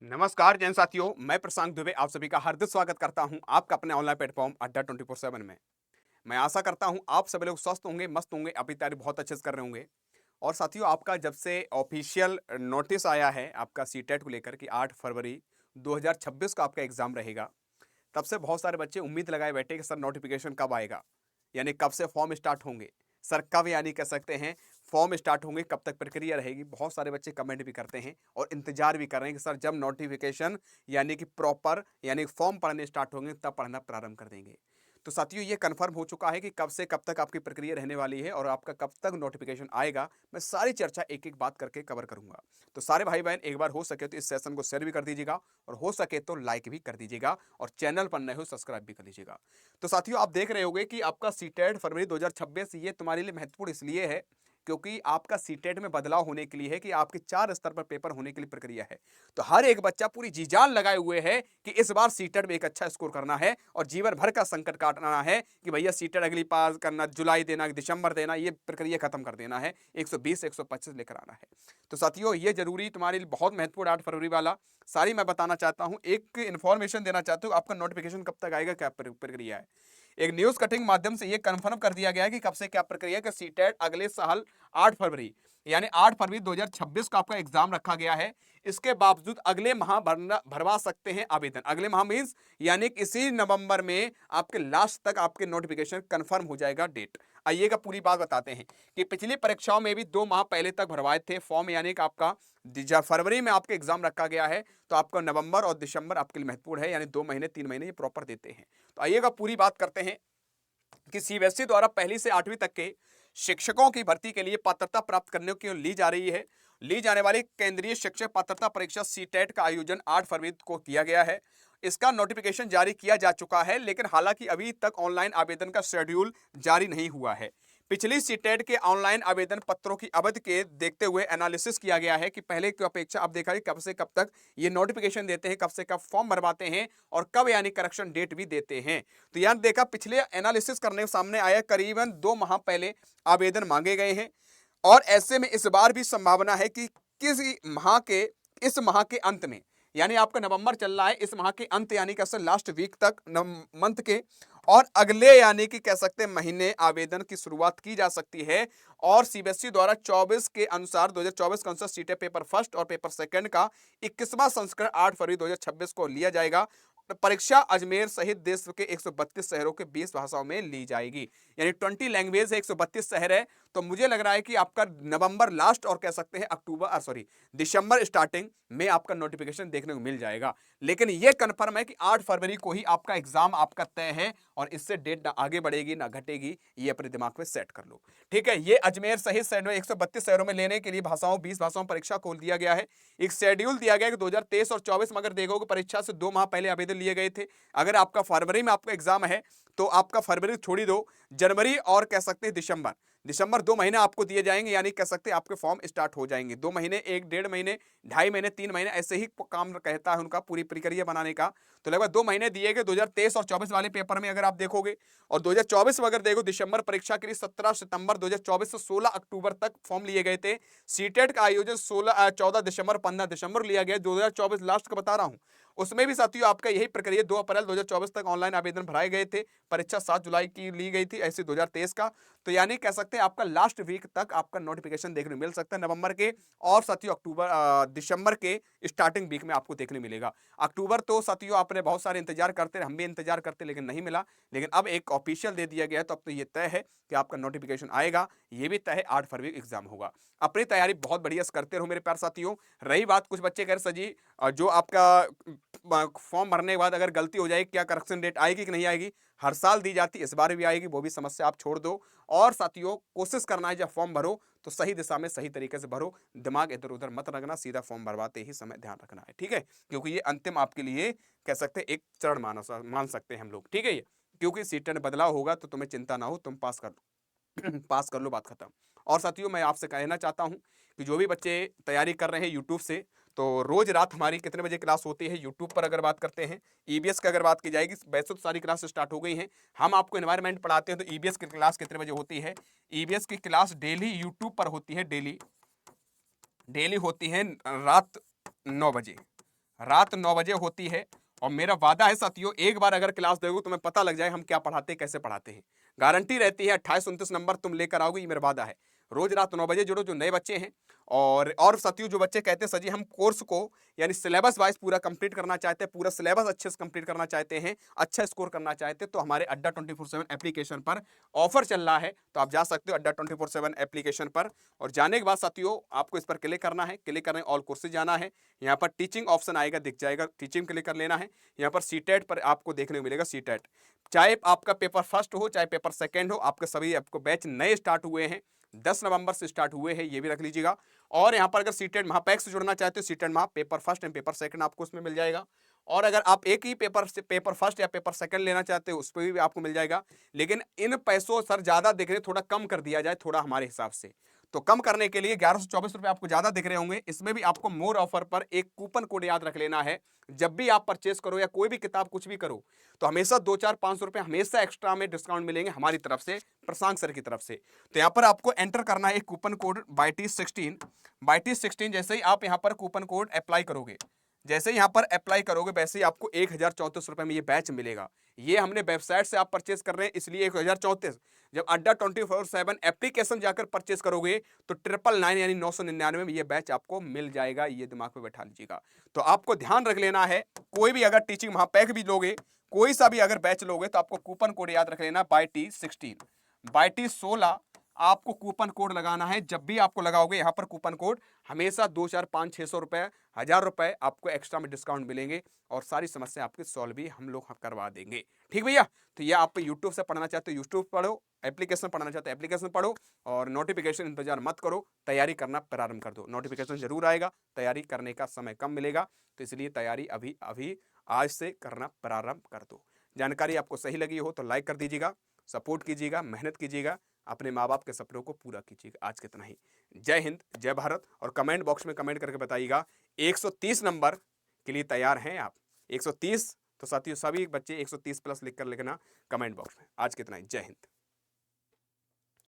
नमस्कार जैन साथियों, मैं प्रशांत दुबे आप सभी का हार्दिक स्वागत करता हूं आपका अपने ऑनलाइन प्लेटफॉर्म अड्डा 24/7 में। मैं आशा करता हूं आप सभी लोग स्वस्थ होंगे, मस्त होंगे, अपनी तैयारी बहुत अच्छे से कर रहे होंगे। और साथियों, आपका जब से ऑफिशियल नोटिस आया है आपका सीटेट को लेकर कि 8 फरवरी 2026 का आपका एग्जाम रहेगा, तब से बहुत सारे बच्चे उम्मीद लगाए बैठे कि सर नोटिफिकेशन कब आएगा, यानी कब से फॉर्म स्टार्ट होंगे, सर कब यानी कह सकते हैं फॉर्म स्टार्ट होंगे, कब तक प्रक्रिया रहेगी। बहुत सारे बच्चे कमेंट भी करते हैं और इंतजार भी कर रहे हैं कि सर जब नोटिफिकेशन यानी कि प्रॉपर यानी फॉर्म पढ़ने स्टार्ट होंगे तब पढ़ना प्रारंभ कर देंगे। तो साथियों, ये कंफर्म हो चुका है कि कब से कब तक आपकी प्रक्रिया रहने वाली है और आपका कब तक नोटिफिकेशन आएगा। मैं सारी चर्चा एक एक बात करके कवर करूंगा। तो सारे भाई बहन एक बार हो सके तो इस सेशन को शेयर भी कर दीजिएगा और हो सके तो लाइक भी कर दीजिएगा और चैनल पर नए हो सब्सक्राइब भी कर लीजिएगा। तो साथियों, आप देख रहे होंगे कि आपका सीटेट फरवरी 2026 ये तुम्हारे लिए महत्वपूर्ण इसलिए है क्योंकि आपका सीटेट में बदलाव होने के लिए है कि आपके 4 स्तर पर पेपर होने के लिए प्रक्रिया है। तो हर एक बच्चा पूरी जी जान लगाए हुए है कि इस बार सीटेट में एक अच्छा स्कोर करना है और जीवन भर का संकट काटना है कि भैया सीटेट अगली पास करना, जुलाई देना, दिसंबर देना, ये प्रक्रिया खत्म कर देना है, 120 125 लेकर आना है। तो साथियों, ये जरूरी तुम्हारे लिए बहुत महत्वपूर्ण 8 फरवरी वाला सारी मैं बताना चाहता हूं। एक इन्फॉर्मेशन देना चाहता हूं, आपका नोटिफिकेशन कब तक आएगा, क्या प्रक्रिया है। एक न्यूज कटिंग माध्यम से यह कंफर्म कर दिया गया है कि कब से क्या प्रक्रिया है कि सीटेट अगले साल 8 फरवरी यानी 8 फरवरी 2026 का आपका एग्जाम रखा गया है। इसके बावजूद अगले माह भरवा सकते हैं आवेदन। अगले माह मींस यानी इसी नवंबर में आपके लास्ट तक आपके नोटिफिकेशन कंफर्म हो जाएगा डेट। आइएगा पूरी बात बताते हैं कि पिछली परीक्षाओं में भी 2 माह पहले तक भरवाए थे फॉर्म, यानी कि आपका फरवरी में आपका एग्जाम रखा गया है तो आपका नवंबर और दिसंबर आपके लिए महत्वपूर्ण है, यानी 2 महीने 3 महीने ये प्रॉपर देते हैं। तो आइएगा पूरी बात करते हैं कि सीबीएसई द्वारा पहली से 8वीं तक के शिक्षकों की भर्ती के लिए पात्रता प्राप्त करने की ली जाने वाली केंद्रीय शिक्षक पात्रता परीक्षा सीटेट का आयोजन 8 फरवरी को किया गया है। इसका नोटिफिकेशन जारी किया जा चुका है, लेकिन हालांकि अभी तक ऑनलाइन आवेदन का शेड्यूल जारी नहीं हुआ है। पिछली सीटेट के ऑनलाइन आवेदन पत्रों की अवधि के देखते हुए एनालिसिस किया गया है कि पहले की अपेक्षा अब देखा है कब से कब तक ये नोटिफिकेशन देते हैं, कब से कब फॉर्म भरवाते हैं और कब यानी करेक्शन डेट भी देते हैं। तो यार देखा, पिछले एनालिसिस करने सामने आया करीबन 2 माह पहले आवेदन मांगे गए हैं और ऐसे में इस बार भी संभावना है कि इस माह के अंत में, यानी आपका नवंबर चल रहा है, इस माह के अंत यानी कि लास्ट वीक तक मंथ के और अगले यानी कि कह सकते हैं महीने आवेदन की शुरुआत की जा सकती है। और सीबीएसई द्वारा 24 के अनुसार 2024 के अनुसार सीटेट पेपर फर्स्ट और पेपर सेकंड का 21वां संस्करण 8 फरवरी 2026 को लिया जाएगा। परीक्षा अजमेर सहित देश के 132 शहरों के 20 भाषाओं में ली जाएगी, यानी 20 लैंग्वेज है, 132 शहर है। तो मुझे लग रहा है कि आपका नवंबर लास्ट और कह सकते हैं दिसंबर स्टार्टिंग में आपका नोटिफिकेशन देखने को मिल जाएगा। लेकिन यह कन्फर्म है कि 8 फरवरी को ही आपका एग्जाम आपका तय है और इससे डेट ना आगे बढ़ेगी ना घटेगी, ये अपने दिमाग में सेट कर लो। ठीक है, ये अजमेर सहित 132 शहरों में लेने के लिए 20 भाषाओं परीक्षा खोल दिया गया है। एक शेड्यूल दिया गया है कि 2023 और 24 में अगर देखोगे परीक्षा से 2 माह पहले आवेदन लिए गए थे। अगर आपका फरवरी में आपका एग्जाम है तो आपका फरवरी छोड़ी दो, जनवरी और कह सकते हैं दिसंबर 2 महीने आपको दिए जाएंगे, यानी कह सकते हैं आपके फॉर्म स्टार्ट हो जाएंगे। 2 महीने, 1 1.5 महीने, 2.5 महीने, 3 महीने ऐसे ही काम कहता है उनका पूरी प्रक्रिया बनाने का। तो लगभग 2 महीने दिए गए 2023 और 24 वाले पेपर में अगर आप देखोगे। और 2024 में अगर देखो दिसंबर परीक्षा के लिए 17 सितंबर 2024 से 16 अक्टूबर तक फॉर्म लिए गए थे। सीटेट का आयोजन 14 दिसंबर 15 दिसंबर लिया गया, 2024 लास्ट का बता रहा हूं। उसमें भी साथियों आपका यही प्रक्रिया 2 अप्रैल 2024 तक ऑनलाइन आवेदन भराए गए थे। परीक्षा 7 जुलाई की ली गई थी, ऐसे 2023 का। तो यानी कह सकते हैं आपका लास्ट वीक तक आपका नोटिफिकेशन देखने मिल सकता है नवंबर के, और साथियों दिसंबर के स्टार्टिंग वीक में आपको देखने मिलेगा। अक्टूबर तो साथियों आपने बहुत सारे इंतजार करते, हम भी इंतजार करते, लेकिन नहीं मिला। लेकिन अब एक ऑफिशियल दे दिया गया है, तो अब तो ये तय है कि आपका नोटिफिकेशन आएगा। ये भी तय है 8 फरवरी एग्जाम होगा। अपनी तैयारी बहुत बढ़िया से करते रहो मेरे प्यारे साथियों। रही बात, कुछ बच्चे कह रहे सर जी जो आपका फॉर्म भरने के बाद अगर गलती हो जाएगी, क्या करेक्शन डेट आएगी कि नहीं आएगी। हर साल दी जाती, इस बार भी आएगी, वो भी समस्या आप छोड़ दो। और साथियों, कोशिश करना है जब फॉर्म भरो तो सही दिशा में सही तरीके से भरो, दिमाग इधर उधर मत रखना, सीधा फॉर्म भरवाते ही समय ध्यान रखना है। ठीक है, क्योंकि ये अंतिम आपके लिए कह सकते हैं एक चरण मान सकते हैं हम लोग। ठीक है, ये क्योंकि सीटेट में बदलाव होगा तो तुम्हें चिंता ना हो, तुम पास कर लो पास कर लो, बात खत्म। और साथियों, मैं आपसे कहना चाहता हूं कि जो भी बच्चे तैयारी कर रहे हैं यूट्यूब से, तो रोज रात हमारी कितने बजे क्लास होती है यूट्यूब पर अगर बात करते हैं। ईबीएस की अगर बात की जाएगी, वैसे तो सारी क्लास स्टार्ट हो गई हैं। हम आपको एनवायरनमेंट पढ़ाते हैं, तो ईबीएस की क्लास कितने बजे होती है। ईबीएस की क्लास डेली यूट्यूब पर होती है, डेली होती है रात 9 बजे। रात 9 बजे होती है। और मेरा वादा है साथियों, एक बार अगर क्लास दोगे तुम्हें पता लग जाए हम क्या पढ़ाते हैं, कैसे पढ़ाते हैं। गारंटी रहती है 28-29 नंबर तुम लेकर आओगे, ये मेरा वादा है। रोज रात 9 बजे जुड़ो जो नए बच्चे हैं। और साथियों जो बच्चे कहते हैं सर जी हम कोर्स को यानी सिलेबस वाइज पूरा कंप्लीट करना चाहते हैं, पूरा सिलेबस अच्छे से कंप्लीट करना चाहते हैं, अच्छा स्कोर करना चाहते हैं, तो हमारे अड्डा 24/7 एप्लीकेशन पर ऑफर चल रहा है। तो आप जा सकते हो अड्डा 24/7 एप्लीकेशन पर। और जाने के बाद साथियों आपको इस पर क्लिक करना है, क्लिक करने ऑल कोर्सेज जाना है। यहाँ पर टीचिंग ऑप्शन आएगा, दिख जाएगा, टीचिंग क्लिक कर लेना है। यहाँ पर सीटेट पर आपको देखने को मिलेगा सीटेट। चाहे आपका पेपर फर्स्ट हो चाहे पेपर सेकंड हो, आपके सभी आपको बैच नए स्टार्ट हुए हैं, 10 नवंबर से स्टार्ट हुए हैं, ये भी रख लीजिएगा। और यहाँ पर अगर सीटेट महापैक से जुड़ना चाहते हो, सीटेट महा paper first and paper second आपको उसमें मिल जाएगा। और अगर आप एक ही पेपर फर्स्ट या पेपर सेकंड लेना चाहते हो उस पर भी आपको मिल जाएगा। लेकिन इन पैसों सर ज्यादा दिख रहे, थोड़ा कम कर दिया जाए थोड़ा हमारे हिसाब से। तो कम करने के लिए 1124 रुपए आपको ज्यादा दिख रहे होंगे, इसमें भी आपको मोर ऑफर पर एक कूपन कोड याद रख लेना है। जब भी आप परचेस करो या कोई भी किताब कुछ भी करो तो हमेशा 2-4-500 रुपए हमेशा एक्स्ट्रा में डिस्काउंट मिलेंगे हमारी तरफ से, प्रशांत सर की तरफ से। तो यहाँ पर आपको एंटर करना है एक कूपन कोड बाईटी16। जैसे ही आप यहाँ पर कूपन कोड अप्लाई करोगे, जैसे ही यहाँ पर अप्लाई करोगे वैसे ही आपको 1034 रुपए में ये बैच मिलेगा। ये हमने वेबसाइट से आप परचेस कर रहे हैं इसलिए 1034। जब अड्डा 24/7 एप्लीकेशन जाकर परचेस करोगे तो 999 यानी 999 में ये बैच आपको मिल जाएगा, ये दिमाग में बैठा लीजिएगा। तो आपको ध्यान रख लेना है, कोई भी अगर टीचिंग महापैक भी लोगे, कोई सा भी अगर बैच लोगे तो आपको कूपन कोड याद रख लेना बाईटी16 आपको कूपन कोड लगाना है। जब भी आपको लगाओगे यहाँ पर कूपन कोड हमेशा 2-4-5-600 रुपए 1000 रुपए आपको एक्स्ट्रा में डिस्काउंट मिलेंगे और सारी समस्या आपकी सॉल्व भी हम लोग करवा देंगे। ठीक भैया, तो ये आप यूट्यूब से पढ़ना चाहते हो यूट्यूब पढ़ो, एप्लीकेशन पढ़ना चाहते हो एप्लीकेशन पढ़ो, और नोटिफिकेशन इंतजार मत करो, तैयारी करना प्रारंभ कर दो। नोटिफिकेशन जरूर आएगा, तैयारी करने का समय कम मिलेगा, तो इसलिए तैयारी अभी अभी आज से करना प्रारंभ कर दो। जानकारी आपको सही लगी हो तो लाइक कर दीजिएगा, सपोर्ट कीजिएगा, मेहनत कीजिएगा, अपने माँ बाप के सपनों को पूरा कीजिएगा। आज कितना ही। जय हिंद, जय भारत। और कमेंट बॉक्स में कमेंट करके बताइएगा 130 नंबर के लिए तैयार हैं आप? 130। तो साथियों सभी बच्चे 130 प्लस लिखकर लिखना कमेंट बॉक्स में। आज कितना ही। जय हिंद।